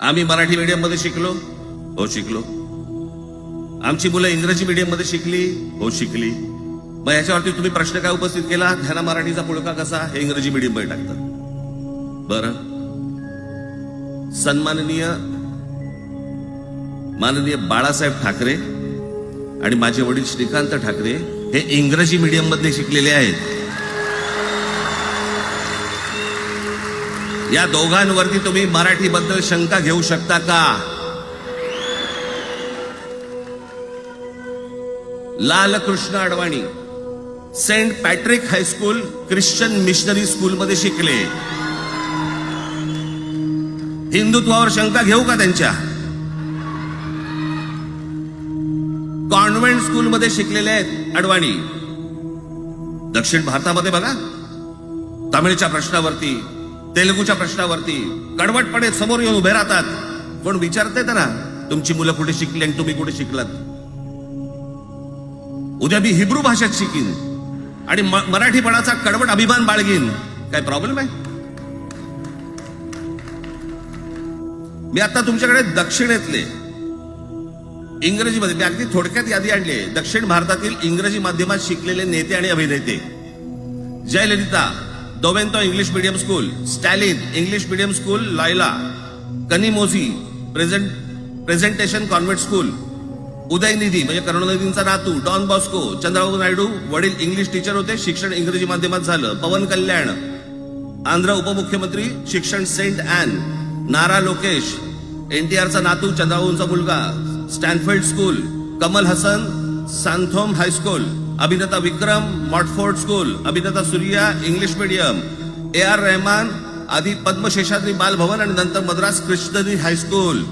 आम्ही मराठी मीडियम मध्ये शिकलो, हो शिकलो. आमची मुलं इंग्रजी मीडियम मध्ये शिकली, हो शिकली. मग याच्यावरती तुम्ही प्रश्न काय उपस्थित केला, ह्यांना मराठीचा पुळका कसा, हे इंग्रजी मीडियम मध्ये टाकतात. बरं, माननीय बाळासाहेब ठाकरे आणि माझे वडील श्रीकांत ठाकरे हे इंग्रजी मीडियम मध्ये शिकलेले आहेत. या दोघांवरती तुम्ही मराठीबद्दल शंका घेऊ शकता का? Lal Krishna Advani Saint Patrick high school Christian missionary school मध्ये शिकले. हिंदुत्वावर शंका घेऊ का त्यांच्या? कॉन्व्हेंट स्कूल मध्ये शिकलेले आहेत अडवाणी. दक्षिण भारतामध्ये बघा, तमिळच्या प्रश्नावरती, तेलुगूच्या प्रश्नावरती कडवटपणे समोर येऊन उभे राहतात. कोण विचारते त्यांना, तुमची मुलं कुठे शिकली आणि तुम्ही कुठे शिकलात? उद्या मी हिब्रू भाषेत शिकीन आणि मराठीपणाचा कडवट अभिमान बाळगीन, काय प्रॉब्लेम आहे? मी आता तुमच्याकडे दक्षिणेतले इंग्रजीमध्ये, मी अगदी थोडक्यात यादी आणली. दक्षिण भारतातील इंग्रजी माध्यमात शिकलेले नेते आणि अभिनेते: Jayalalithaa Doveton English medium school, Stalin English medium school Loyola, Kanimozhi presentation convent school, Udhayanidhi म्हणजे करुणानिधींचा नातू डॉन बॉस्को, चंद्रबाबू नायडू वडील इंग्लिश टीचर होते, शिक्षण इंग्रजी माध्यमात झालं. पवन कल्याण आंध्र उपमुख्यमंत्री, शिक्षण सेंट ॲन. नारा लोकेश एनटीआरचा नातू, चंद्रबाबूंचा मुलगा, Stanford school. Kamal Haasan Santhome high school. अभिनेता विक्रम मॉटफोर्ड स्कूल. अभिनेता Suriya English medium. AR Rahman आधी पद्मशेषाद्री बालभवन आणि नंतर मद्रास क्रिश्चनरी हायस्कूल.